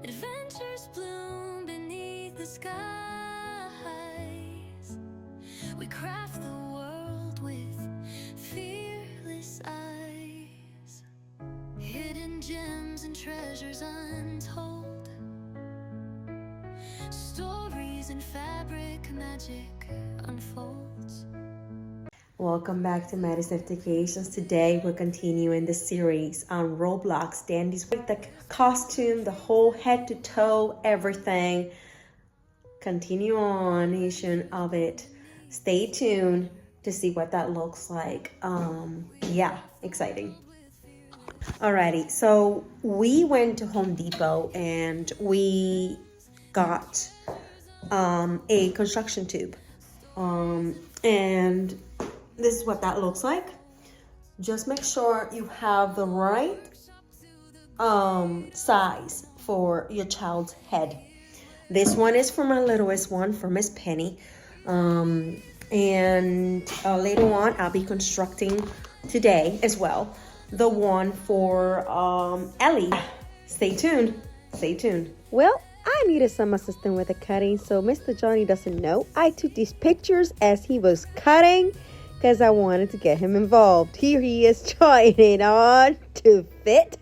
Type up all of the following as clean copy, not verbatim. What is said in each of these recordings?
Adventures bloom beneath the skies. We craft the world with fearless eyes. Hidden gems and treasures untold. Stories in fabric, magic unfolds. Welcome back to Medicinifications. Today we're continuing the series on Roblox. Dandy's with the costume, the whole head to toe, everything. Continuation of it. Stay tuned to see what that looks like. Yeah, exciting. Alrighty, so we went to Home Depot and we got a construction tube. And this is what that looks like. Just make sure you have the right size for your child's head. This one is for my littlest one, for Miss Penny. And later on, I'll be constructing today as well the one for Ellie. Stay tuned. Stay tuned. Well, I needed some assistance with the cutting, so Mr. Johnny doesn't know. I took these pictures as he was cutting because I wanted to get him involved. Here he is trying it on to fit.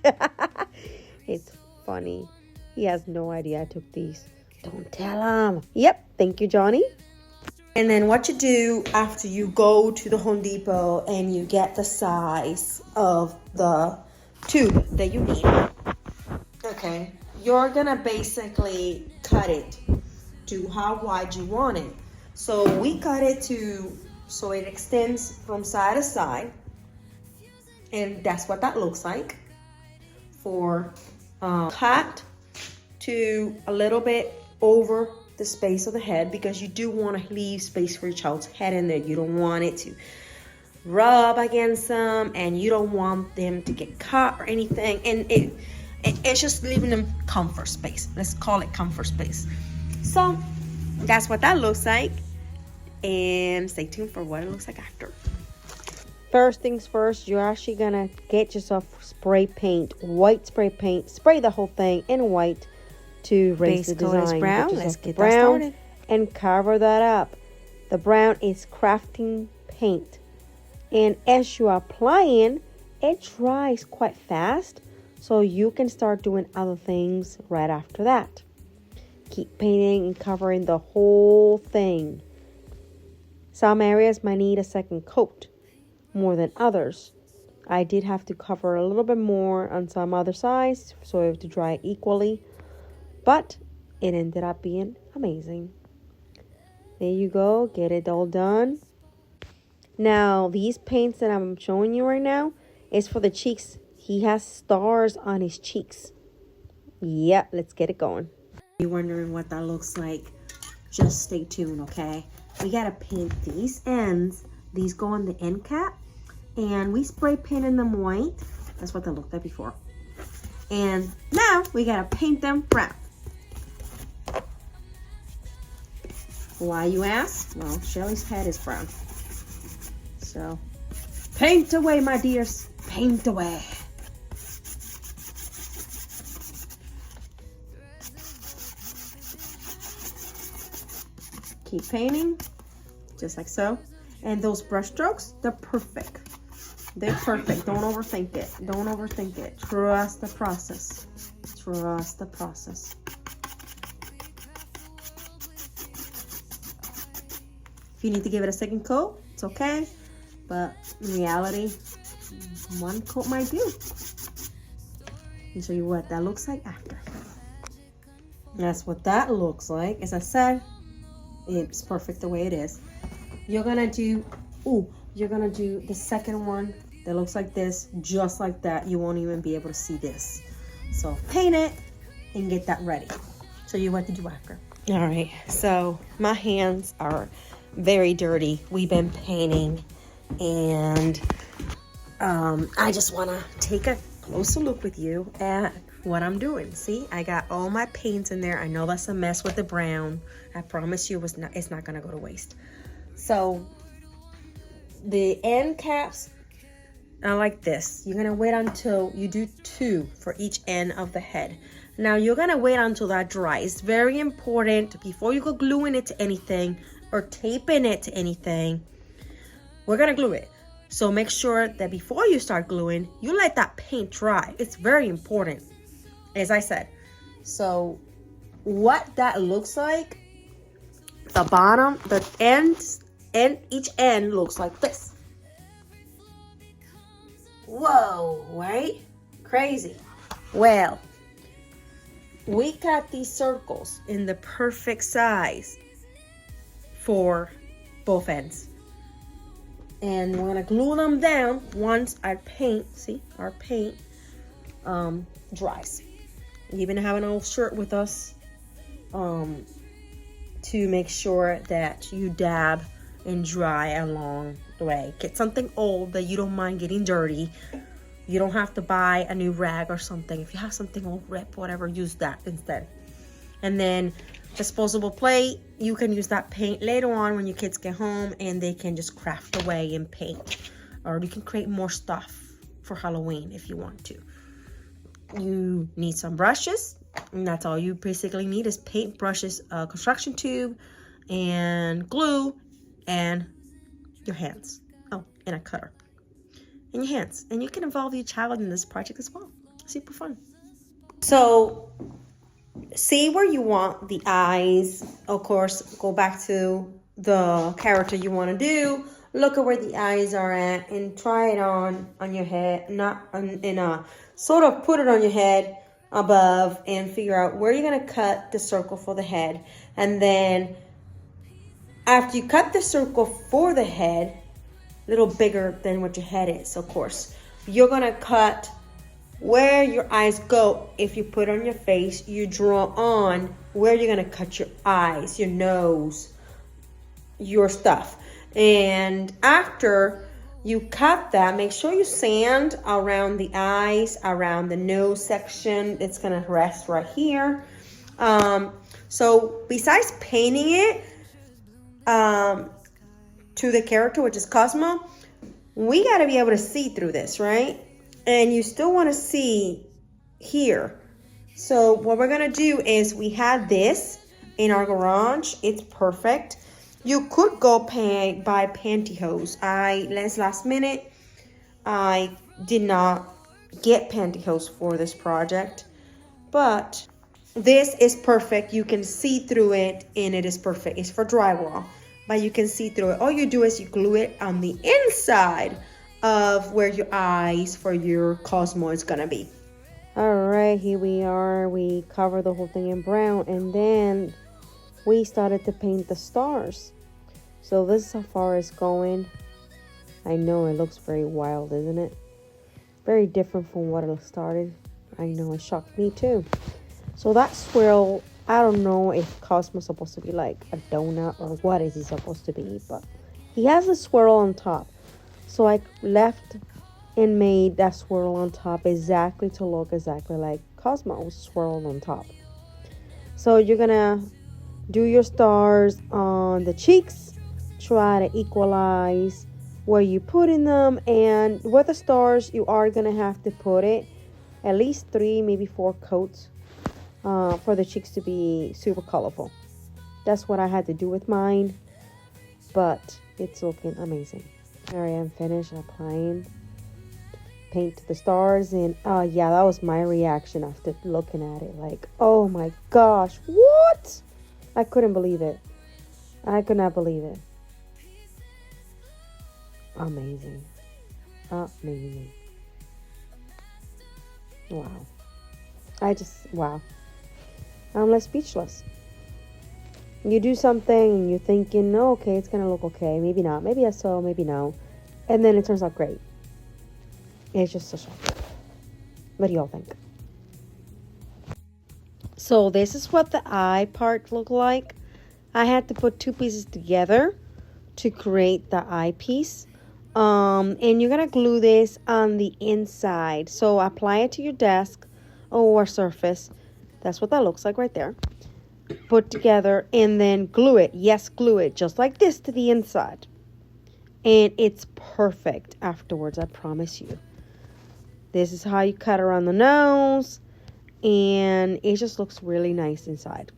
It's funny. He has no idea I took these. Don't tell him. Yep, thank you, Johnny. And then what you do after you go to the Home Depot and you get the size of the tube that you need. Okay, you're gonna basically cut it to how wide you want it. So we cut it so it extends from side to side, and that's what that looks like. For cut to a little bit over the space of the head, because you do want to leave space for your child's head in there. You don't want it to rub against them, and you don't want them to get cut or anything. And it's just leaving them comfort space. Let's call it comfort space. So that's what that looks like. And stay tuned for what it looks like after. First things first, you're actually gonna get yourself spray paint, white spray paint. Spray the whole thing in white to raise the design. Base coat is brown. Let's get that started. And cover that up. The brown is crafting paint. And as you are applying, it dries quite fast, so you can start doing other things right after that. Keep painting and covering the whole thing. Some areas might need a second coat more than others. I did have to cover a little bit more on some other sides so it to dry equally, but it ended up being amazing. There you go, get it all done. Now, these paints that I'm showing you right now is for the cheeks. He has stars on his cheeks. Yeah, let's get it going. You're wondering what that looks like? Just stay tuned, okay? We gotta paint these ends. These go on the end cap, and we spray painted them white. That's what they looked like before. And now we gotta paint them brown. Why, you ask? Well, Shelly's head is brown. So, paint away, my dears. Paint away. Keep painting, just like so. And those brush strokes, they're perfect. They're perfect. Don't overthink it. Don't overthink it. Trust the process. Trust the process. If you need to give it a second coat, it's okay. But in reality, one coat might do. I'll show you what that looks like after. That's what that looks like. As I said, it's perfect the way it is. You're gonna do the second one that looks like this, just like that. You won't even be able to see this. So paint it and get that ready. Show you what to do after. All right, so my hands are very dirty. We've been painting, and I just wanna take a closer look with you at what I'm doing. See, I got all my paints in there. I know that's a mess with the brown. I promise you it's not gonna go to waste. So the end caps like this. You're gonna wait until you do 2 for each end of the head. Now you're gonna wait until that dries. It's very important before you go gluing it to anything or taping it to anything. We're gonna glue it. So make sure that before you start gluing, you let that paint dry. It's very important, as I said. So what that looks like, the bottom, the ends, and each end looks like this. Whoa, right? Crazy. Well, we got these circles in the perfect size for both ends. And we're gonna glue them down once our paint, see, our paint dries. We even have an old shirt with us to make sure that you dab and dry along the way. Get something old that you don't mind getting dirty. You don't have to buy a new rag or something. If you have something old, rip, whatever, use that instead. And then disposable plate, you can use that paint later on when your kids get home and they can just craft away and paint. Or you can create more stuff for Halloween if you want to. You need some brushes, and that's all you basically need is paint, brushes, a construction tube, and glue, and your hands. Oh, and a cutter. And your hands. And you can involve your child in this project as well. Super fun. So see where you want the eyes. Of course, go back to the character you want to do. Look at where the eyes are at and try it on your head. Not in a sort of put it on your head above and figure out where you're going to cut the circle for the head. And then after you cut the circle for the head, a little bigger than what your head is, of course, you're going to cut where your eyes go. If you put it on your face, you draw on where you're going to cut your eyes, your nose, your stuff. And after you cut that, make sure you sand around the eyes, around the nose section. It's going to rest right here. So besides painting it to the character, which is Cosmo, we got to be able to see through this, right? And you still want to see here. So what we're going to do is we had this in our garage. It's perfect. You could go buy pantyhose. Last minute, I did not get pantyhose for this project, but this is perfect. You can see through it and it is perfect. It's for drywall, but you can see through it. All you do is you glue it on the inside of where your eyes for your Cosmo is gonna be. All right, here we are. We cover the whole thing in brown, and then we started to paint the stars. So this is how far it's going. I know it looks very wild, isn't it? Very different from what it started. I know, it shocked me too. So that swirl, I don't know if Cosmo's supposed to be like a donut or what is he supposed to be, but he has a swirl on top. So I left and made that swirl on top exactly to look exactly like Cosmo's swirl on top. So you're gonna do your stars on the cheeks. Try to equalize where you putting them, and with the stars you are gonna have to put it at least 3, maybe 4 coats for the cheeks to be super colorful. That's what I had to do with mine, but it's looking amazing. All right, I'm finished applying paint to the stars, and yeah, that was my reaction after looking at it. Like, oh my gosh, what? I couldn't believe it. I could not believe it. Amazing. Amazing. Wow. Wow. I'm like speechless. You do something and you're thinking, oh, okay, it's gonna look okay. Maybe not. Maybe yes, so, maybe no. And then it turns out great. It's just a shock. What do y'all think? So this is what the eye part looked like. I had to put 2 pieces together to create the eye piece. And you're gonna glue this on the inside. So apply it to your desk or surface. That's what that looks like right there. Put together and then glue it. Yes, glue it just like this to the inside. And it's perfect afterwards, I promise you. This is how you cut around the nose, and it just looks really nice inside.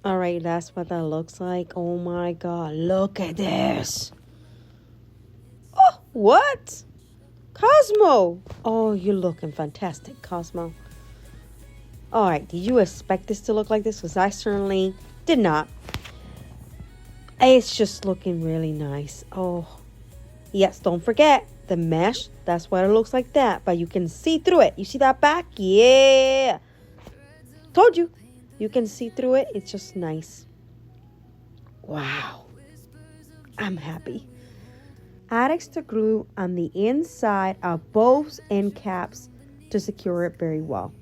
All right, that's what that looks like. Oh my God, look at this. Oh, what? Cosmo. Oh, you're looking fantastic, Cosmo. All right, did you expect this to look like this? Because I certainly did not. It's just looking really nice. Oh, yes, don't forget the mesh. That's what it looks like that, but you can see through it. You see that back? Yeah. Told you. You can see through it. It's just nice. Wow. I'm happy. Add extra glue on the inside of both end caps to secure it very well.